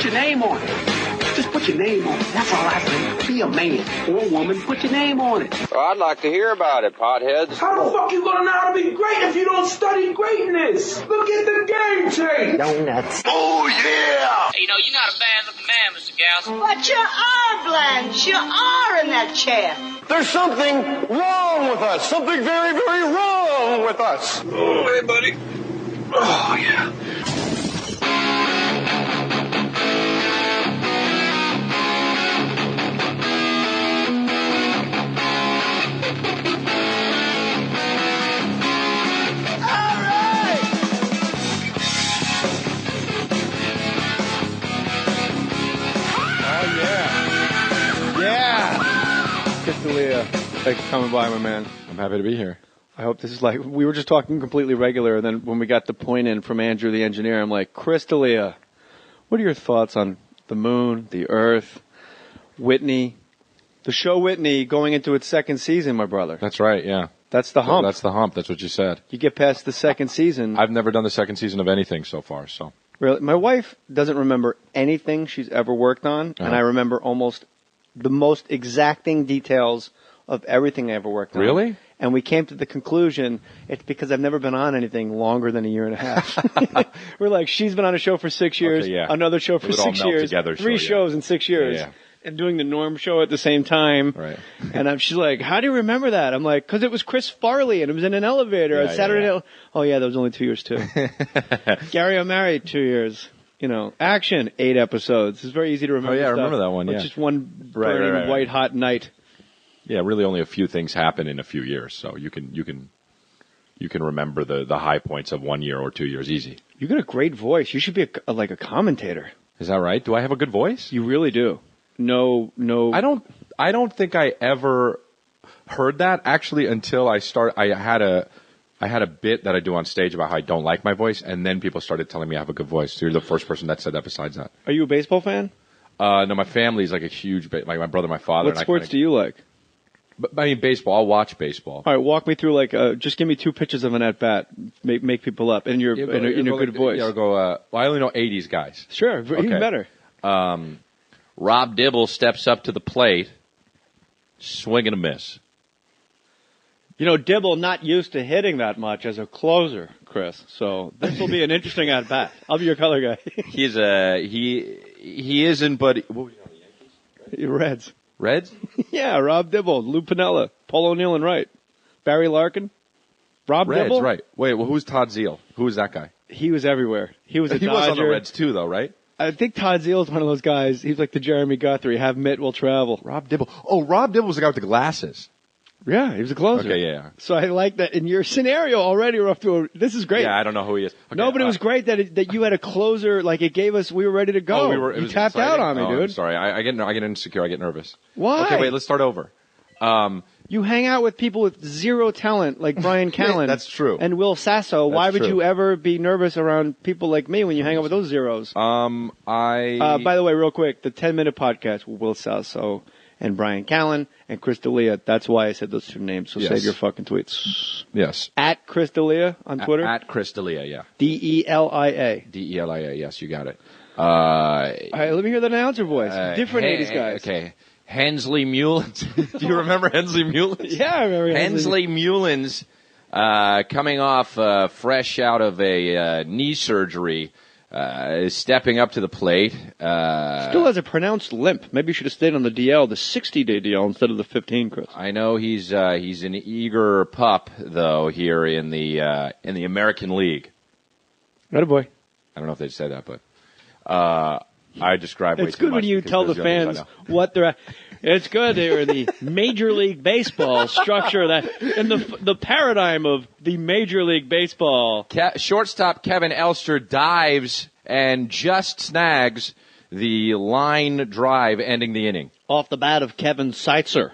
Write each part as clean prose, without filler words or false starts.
your name on it. Just put your name on it. That's all I say. Be a man or woman. Put your name on it. Well, I'd like to hear about it, potheads. How the fuck you gonna know how to be great if you don't study greatness? Look at the game tape. Donuts. Oh, yeah. Hey, you're not a bad-looking man, Mr. Gals. But you are, Blanche. You are in that chair. There's something wrong with us. Something very, very wrong with us. Oh, hey, buddy. Oh, yeah. Chris DElia, thanks for coming by, my man. I'm happy to be here. I hope this is like, we were just talking completely regular, and then when we got the point in from Andrew, the engineer, I'm like, Chris DElia, what are your thoughts on the moon, the earth, Whitney, the show Whitney going into its second season, my brother? That's right, yeah. That's the hump. That's the hump. That's what you said. You get past the second season. I've never done the second season of anything so far, so. Really, my wife doesn't remember anything she's ever worked on, and I remember almost the most exacting details of everything I ever worked on. Really? And we came to the conclusion, it's because I've never been on anything longer than a year and a half. We're like, she's been on a show for 6 years, Okay, yeah. another show for It would all 6 melt years, together, three sure, yeah. shows in 6 years. Yeah. And doing the Norm show at the same time. Right. And she's like, how do you remember that? I'm like, because it was Chris Farley and it was in an elevator on Saturday night. Oh, yeah, that was only 2 years, too. Gary, I'm married 2 years. You know, Action, 8 episodes. It's very easy to remember. Oh, yeah, I stuff. remember that one, It's yeah. just one burning white hot night. Yeah, really only a few things happen in a few years, so you can remember the high points of 1 year or 2 years easy. You got a great voice. You should be like a commentator. Is that right? Do I have a good voice? You really do. No. I don't think I ever heard that actually until I had a bit that I do on stage about how I don't like my voice, and then people started telling me I have a good voice. So you're the first person that said that besides that. Are you a baseball fan? No, my family's like a huge, like my brother, my father. What sports do you like? I mean, baseball. I'll watch baseball. All right, walk me through just give me 2 pitches of an at bat. Make people up in your good voice. Yeah, I'll go. Well, I only know 80s guys. Sure, even better. Rob Dibble steps up to the plate, swing and a miss. You know, Dibble not used to hitting that much as a closer, Chris. So this will be an interesting at bat. I'll be your color guy. He isn't, but what was he on, the Reds. Reds? Yeah, Rob Dibble, Lou Piniella, Paul O'Neill and right, Barry Larkin, Rob Reds, Dibble. right? Wait, well, who's Todd Zeile? Who was that guy? He was everywhere. He was a He Dodger. was on the Reds too, though, right? I think Todd Zeile is one of those guys. He's like the Jeremy Guthrie. Have mitt, will travel. Rob Dibble. Oh, Rob Dibble was the guy with the glasses. Yeah, he was a closer. Okay, yeah. So I like that in your scenario already. We're up to this is great. Yeah, I don't know who he is. Okay, no, but it was great that you had a closer. Like it gave us, we were ready to go. You tapped out on me, dude. I'm sorry, I get insecure. I get nervous. Why? Okay, wait. Let's start over. You hang out with people with zero talent, like Brian Callen. That's true. And Will Sasso. Why would true. you ever be nervous around people like me when you hang out with those zeros? By the way, real quick, the 10-minute podcast with Will Sasso and Brian Callen and Chris DElia. That's why I said those 2 names. So save your fucking tweets. Yes. At Chris DElia on Twitter. At Chris DElia, yeah. DELIA. DELIA. Yes, you got it. All right, let me hear that announcer voice. Different 80s guys. Okay. Hensley Mullins. Do you remember Hensley Mullins? Yeah, I remember Hensley Mullins, coming off fresh out of a knee surgery, is stepping up to the plate. Still has a pronounced limp. Maybe you should have stayed on the DL, the 60-day DL instead of the 15, Chris. I know he's an eager pup though here in the American League. Attaboy. I don't know if they said that, but I describe. It's good when you tell the fans what they're. It's good they're in the Major League Baseball structure that in the paradigm of the Major League Baseball. Shortstop Kevin Elster dives and just snags the line drive, ending the inning Off the bat of Kevin Seitzer.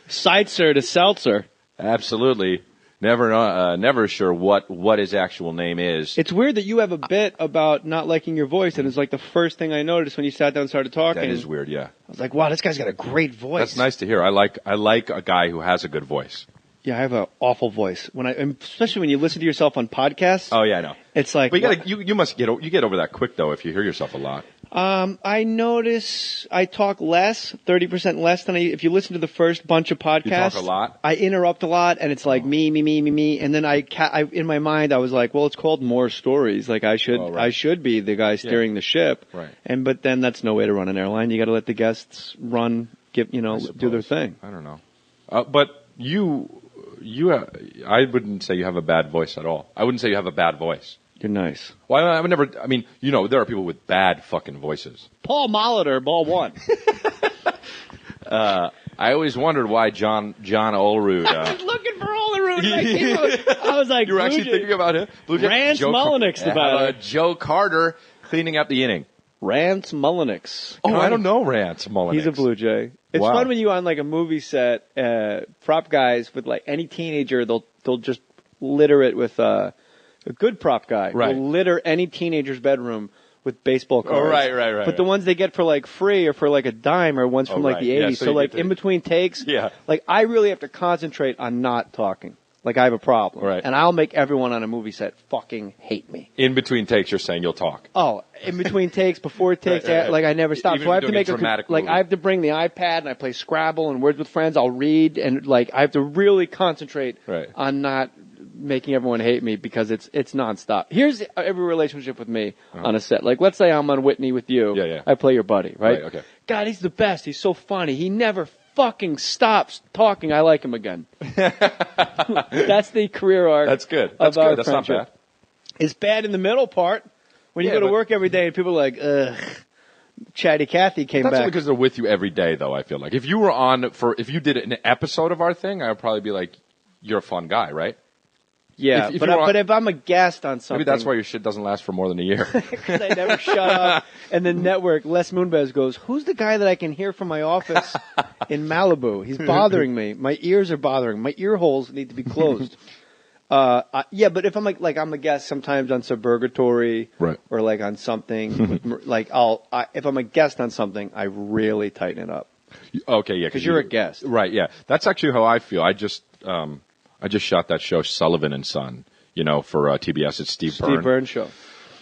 Seitzer to Seltzer. Absolutely. Never sure what his actual name is. It's weird that you have a bit about not liking your voice, and it's like the first thing I noticed when you sat down and started talking. That is weird, yeah. I was like, wow, this guy's got a great voice. That's nice to hear. I like a guy who has a good voice. Yeah, I have an awful voice. Especially when you listen to yourself on podcasts. Oh yeah, I know. It's like, but you must get over that quick though if you hear yourself a lot. I notice I talk less, 30% less than if you listen to the first bunch of podcasts. You talk a lot? I interrupt a lot, and it's like me. And then I in my mind, I was like, well, it's called Mohr Stories. Like I should be the guy steering the ship. Right. But then that's no way to run an airline. You got to let the guests do their thing. I don't know. But I wouldn't say you have a bad voice at all. I wouldn't say you have a bad voice. You're nice. Well, I would never. I mean, there are people with bad fucking voices. Paul Molitor, ball one. I always wondered why John Olerud. I was looking for Olerud. I was like, you were actually thinking about him. Rance Mullenix about it. Joe Carter cleaning up the inning. Rance Mullenix. Oh, I don't know Rance Mullenix. He's a Blue Jay. It's fun when you on like a movie set, prop guys with like any teenager, they'll just litter it with a good prop guy will litter any teenager's bedroom with baseball cards. Oh, right. But the ones they get for like free or for like a dime are ones from like the 80s. Yeah, so like in between takes, like I really have to concentrate on not talking. Like I have a problem. Right. And I'll make everyone on a movie set fucking hate me. In between takes, you're saying you'll talk. Oh, in between takes, before takes, like I never stop. Even so I have to make dramatic like movie. I have to bring the iPad and I play Scrabble and Words with Friends. I'll read and like I have to really concentrate on not making everyone hate me because it's nonstop. Here's every relationship with me on a set. Like let's say I'm on Whitney with you. Yeah. I play your buddy, right? Okay. God, he's the best. He's so funny. He never fucking stops talking. I like him again. That's the career arc. That's good. That's good. That's not bad. It's bad in the middle part when you go to work every day and people are like, ugh. Chatty Cathy came That's back. only because they're with you every day, though. I feel like if you were if you did an episode of our thing, I would probably be like, "You're a fun guy, right?" Yeah, but if I'm a guest on something, maybe that's why your shit doesn't last for more than a year. Because I never shut up. And the network, Les Moonves goes, "Who's the guy that I can hear from my office in Malibu? He's bothering me. My ears are bothering me. My ear holes need to be closed." Yeah, but if I'm like I'm a guest sometimes on Suburgatory, or like on something, like if I'm a guest on something, I really tighten it up. Okay, yeah, because you're a guest, right? Yeah, that's actually how I feel. I just shot that show Sullivan and Son, for TBS. It's Steve Byrne show.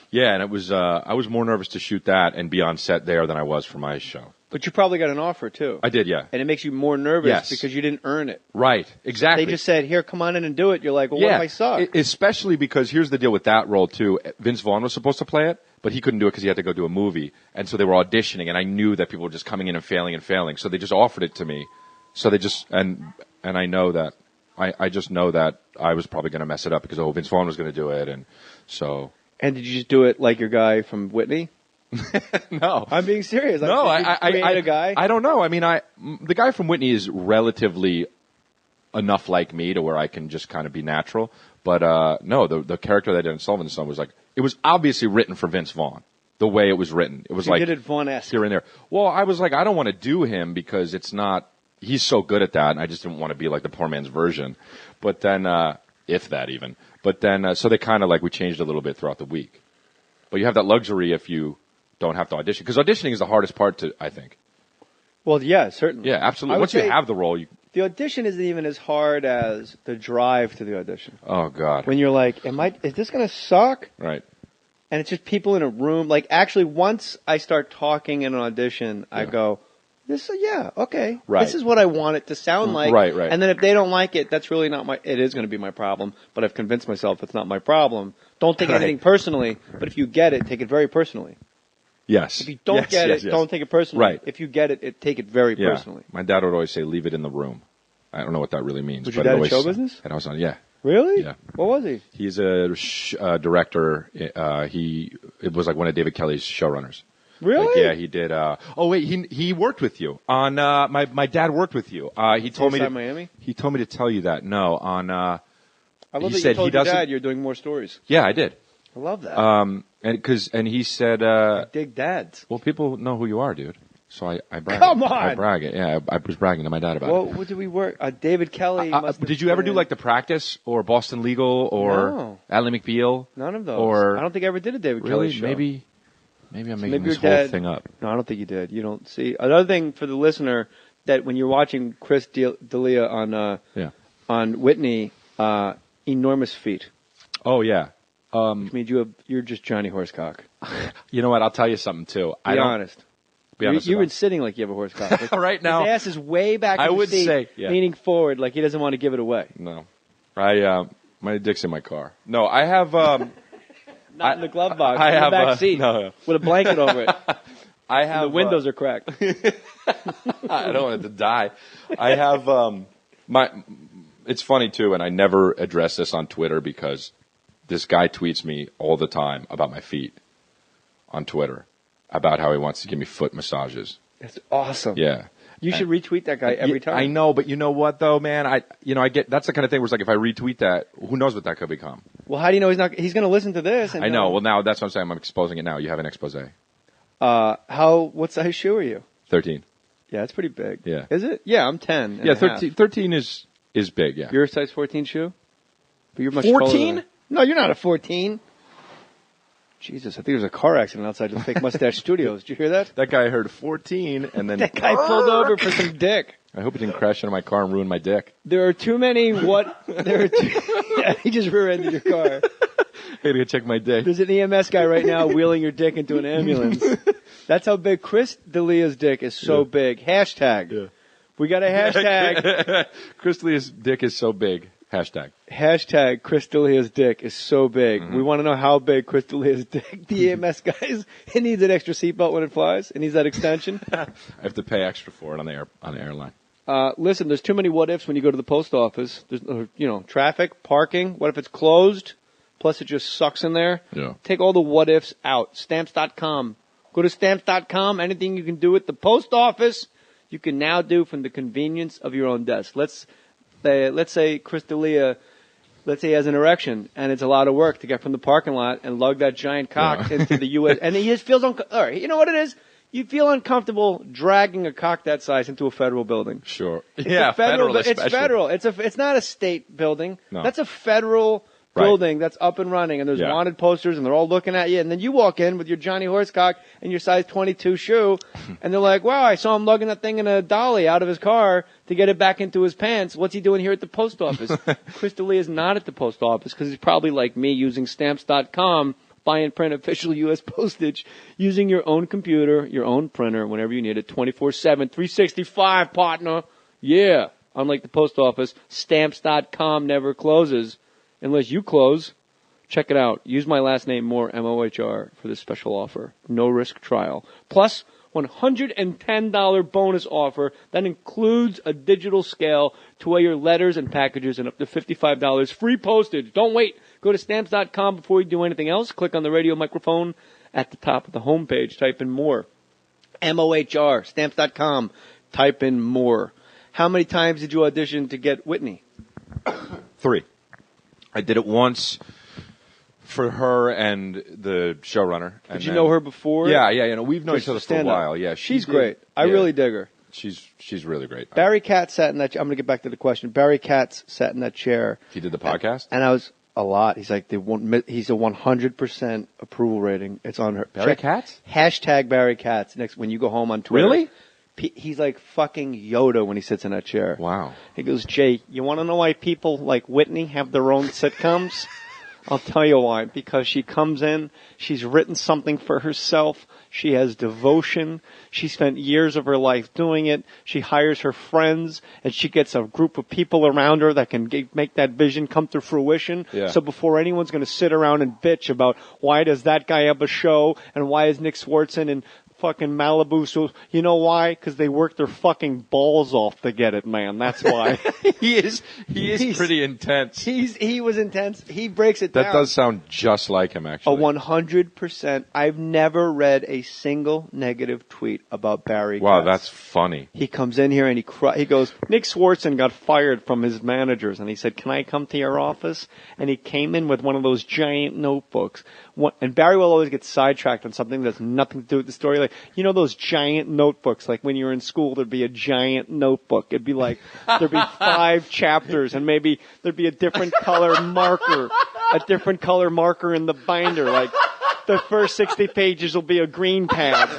Yeah, and it was I was more nervous to shoot that and be on set there than I was for my show. But you probably got an offer, too. I did, yeah. And it makes you more nervous because you didn't earn it. Right, exactly. They just said, here, come on in and do it. You're like, well, what if I suck? Especially because here's the deal with that role, too. Vince Vaughn was supposed to play it, but he couldn't do it because he had to go do a movie. And so they were auditioning, and I knew that people were just coming in and failing. So they just offered it to me. So they just, and I know that, I just know that I was probably going to mess it up because, Vince Vaughn was going to do it, and so. And did you just do it like your guy from Whitney? No, I'm being serious. No, a guy. I don't know. I mean, the guy from Whitney is relatively enough like me to where I can just kind of be natural. But no, the character that I did in Sullivan and Son was like it was obviously written for Vince Vaughn. The way it was written, it was you like did it Vaughn-esque here and there. Well, I was like, I don't want to do him because it's not. He's so good at that, and I just didn't want to be like the poor man's version. But then, if that even. But then, so they kind of like we changed a little bit throughout the week. But you have that luxury if you don't have to audition because auditioning is the hardest part I think. Well, yeah, certainly. Yeah, absolutely. Once you have the role, the audition isn't even as hard as the drive to the audition. Oh God! When you're like, is this going to suck? Right. And it's just people in a room. Like, actually, once I start talking in an audition, I go, okay. Right. This is what I want it to sound like. Right. And then if they don't like it, that's really not it is going to be my problem. But I've convinced myself it's not my problem. Don't take anything personally. But if you get it, take it very personally. Yes. If you don't get it, don't take it personally. Right. If you get it, take it very personally. My dad would always say, leave it in the room. I don't know what that really means. Was your dad in show business? And I was on, yeah. Really? Yeah. What was he? He's a director. It was like one of David Kelly's showrunners. Really? Like, yeah, he did. He worked with you on. My dad worked with you. He told me to Miami. He told me to tell you that. No, on. I love that you told your dad you're doing more stories. Yeah, I did. I love that. And he said. I dig dads. Well, people know who you are, dude. So I brag. Come on. I brag it. Yeah, I was bragging to my dad about it. What did we work? David Kelly. Did you ever do like The Practice or Boston Legal or Ally McBeal? None of those. Or I don't think I ever did a David Kelly show. Maybe I'm making this whole thing up. No, I don't think you did. You don't see. Another thing for the listener that when you're watching Chris DElia on Whitney, enormous feet. Oh yeah. Which means you're just Johnny Horsecock. You know what? I'll tell you something too. Be honest. Be honest. You've been sitting like you have a horsecock. Like, right now, his ass is way back. I in the would seat, say, yeah. leaning forward, like he doesn't want to give it away. No, my dick's in my car. No, I have. Not in the glove box. I in have the back seat no. with a blanket over it. I have. The windows are cracked. I don't want it to die. I have It's funny too, and I never address this on Twitter because this guy tweets me all the time about my feet on Twitter, about how he wants to give me foot massages. That's awesome. Yeah. You should retweet that guy every time. I know, but you know what though, man? I get that's the kind of thing where it's like if I retweet that, who knows what that could become? Well, how do you know he's going to listen to this? And I know. Well, now that's what I'm saying. I'm exposing it now. You have an expose. What size shoe are you? 13. Yeah, it's pretty big. Yeah. Is it? Yeah, I'm 10. Yeah, 13 is big, yeah. You're a size 14 shoe? But you're much 14? No, you're not a 14. Jesus, I think there was a car accident outside the Fake Mustache Studios. Did you hear that? That guy heard 14 and then That guy pulled over for some dick. I hope he didn't crash into my car and ruin my dick. There are too many yeah, he just rear-ended your car. I gotta go check my dick. There's an EMS guy right now wheeling your dick into an ambulance. That's how big Chris DElia's dick is. So big. Hashtag. Yeah. We got a hashtag. Chris DElia's dick is so big. Hashtag. Hashtag Chris DElia's dick is so big. We want to know how big Chris DElia's dick. The EMS guys, it needs an extra seatbelt when it flies. It needs that extension. I have to pay extra for it on the airline. Listen, there's too many what ifs when you go to the post office. There's traffic, parking. What if it's closed? Plus it just sucks in there. Yeah. Take all the what ifs out. Stamps.com. Go to Stamps.com. Anything you can do at the post office, you can now do from the convenience of your own desk. Let's say Chris DElia, let's say he has an erection, and it's a lot of work to get from the parking lot and lug that giant cock into the U.S. And he just feels all right, you know what it is? You feel uncomfortable dragging a cock that size into a federal building. Sure. It's federal. It's federal. It's not a state building. No. That's a federal building that's up and running, and there's wanted posters, and they're all looking at you. And then you walk in with your Johnny Horsecock and your size 22 shoe, and they're like, wow, I saw him lugging that thing in a dolly out of his car to get it back into his pants. What's he doing here at the post office? Chris DElia is not at the post office because he's probably like me using Stamps.com, buy and print official U.S. postage, using your own computer, your own printer, whenever you need it, 24/7, 365, partner. Yeah. Unlike the post office, Stamps.com never closes. Unless you close, check it out. Use my last name, Mohr, M-O-H-R, for this special offer. No risk trial. Plus, $110 bonus offer that includes a digital scale to weigh your letters and packages and up to $55 free postage. Don't wait. Go to Stamps.com before you do anything else. Click on the radio microphone at the top of the homepage. Type in Mohr. M-O-H-R. Stamps.com. Type in Mohr. How many times did you audition to get Whitney? 3. I did it once for her and the showrunner. Did you know her before? Yeah. We've known each other for a while. Yeah, she's great. I really dig her. She's really great. Barry Katz sat in that. I'm going to get back to the question. Barry Katz sat in that chair. He did the podcast, and I was a lot. He's like he's a 100% approval rating. It's on her. Barry Katz. Hashtag Barry Katz. Next when you go home on Twitter. Really? He's like fucking Yoda when he sits in that chair. Wow. He goes, Jay, you want to know why people like Whitney have their own sitcoms? I'll tell you why. Because she comes in, she's written something for herself, she has devotion, she spent years of her life doing it, she hires her friends, and she gets a group of people around her that can make that vision come to fruition. Yeah. So before anyone's going to sit around and bitch about why does that guy have a show, and why is Nick Swartzen in fucking Malibu, so you know why? Because they worked their fucking balls off to get it, man. That's why. He is pretty intense. He was intense. He breaks it down. That does sound just like him, actually. 100%. I've never read a single negative tweet about Barry. Wow, Katz. that's funny. He comes in here and he goes, Nick Swartzen got fired from his managers, and he said, can I come to your office? And he came in with one of those giant notebooks. And Barry will always get sidetracked on something that's nothing to do with the story. Like, you know those giant notebooks, like when you were in school, there'd be a giant notebook. It'd be like, there'd be 5 chapters, and maybe there'd be a different color marker in the binder. Like, the first 60 pages will be a green pad.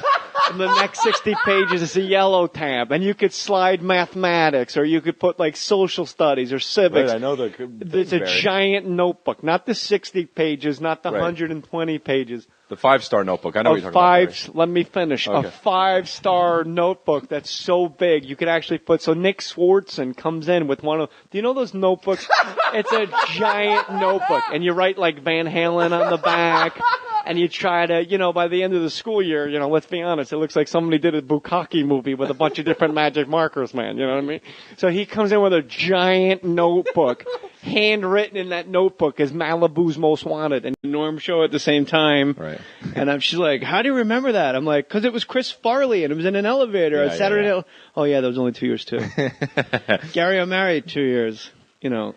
and the next 60 pages is a yellow tab, and you could slide mathematics, or you could put like social studies or civics. Right, I know It's a giant notebook, not the 60 pages, not the Right. 120 pages. The 5-star notebook. I know what you're talking about. Let me finish. Okay. A 5-star notebook that's so big you could actually put. So Nick Swartzen comes in with one of. Do you know those notebooks? It's a giant notebook, and you write like Van Halen on the back. And you try to, by the end of the school year, let's be honest, it looks like somebody did a Bukkake movie with a bunch of different magic markers, man. You know what I mean? So he comes in with a giant notebook. Handwritten in that notebook is Malibu's Most Wanted and Norm Show at the same time. Right. And she's like, how do you remember that? I'm like, because it was Chris Farley and it was in an elevator on Saturday night. Oh, yeah, that was only 2 years, too. Gary, I'm married 2 years.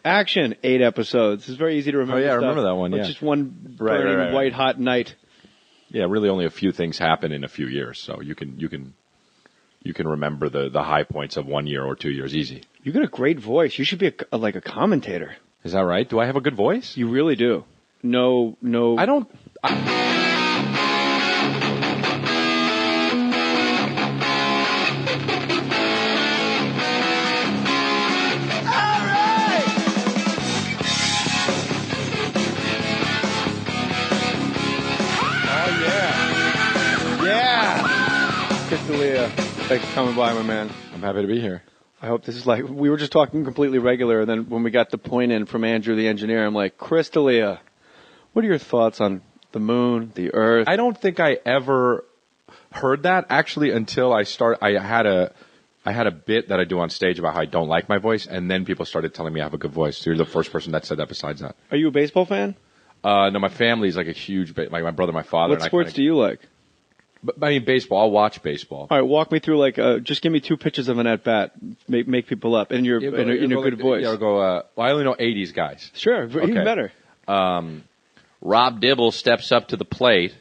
Action, 8 episodes. It's very easy to remember. Oh, yeah, I stuff. remember that one, It's yeah. just one burning white hot night. Yeah, really only a few things happen in a few years, so you can remember the high points of 1 year or 2 years easy. You got a great voice. You should be like a commentator. Is that right? Do I have a good voice? You really do. No. I don't. Chris DElia, thanks for coming by, my man. I'm happy to be here. I hope this is like, we were just talking completely regular, and then when we got the point in from Andrew, the engineer, I'm like, Chris DElia, what are your thoughts on the moon, the earth? I don't think I ever heard that actually until I had a bit that I do on stage about how I don't like my voice, and then people started telling me I have a good voice. So you're the first person that said that besides that. Are you a baseball fan? No, my family's like a huge, like my brother, my father. What sports do you like? But, I mean, baseball. I'll watch baseball. All right, walk me through just give me 2 pitches of an at bat. Make people up in your good voice. Yeah, well, I only know 80s guys. Sure, even better. Rob Dibble steps up to the plate.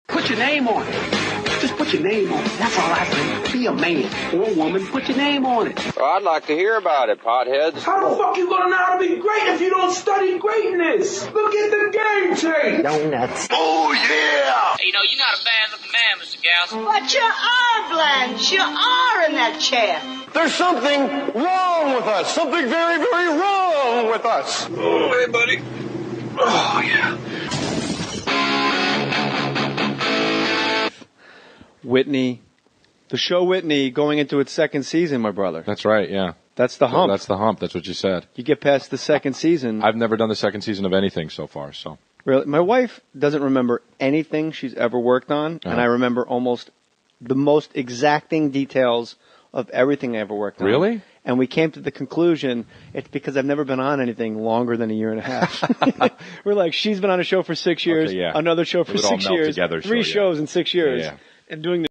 Put your name on it. Just put your name on it. That's all I say. Be a man or a woman. Put your name on it. Well, I'd like to hear about it, potheads. How the fuck you gonna know how to be great if you don't study greatness? Look at the game tape. Donuts. Oh, yeah. Hey, you're not a bad-looking man, Mr. Galson. But you are, Blanche. You are in that chair. There's something wrong with us. Something very, very wrong with us. Oh, hey, buddy. Oh, yeah. Whitney, the show Whitney going into its second season, my brother. That's right, yeah. That's the hump. That's the hump. That's what you said. You get past the second season. I've never done the second season of anything so far, so. Really, my wife doesn't remember anything she's ever worked on, and I remember almost the most exacting details of everything I ever worked on. Really? And we came to the conclusion it's because I've never been on anything longer than a year and a half. We're like, she's been on a show for 6 years, Okay, yeah. another show for It would all 6 melt years, together, 3 sure, yeah. shows in 6 years, Yeah. and doing the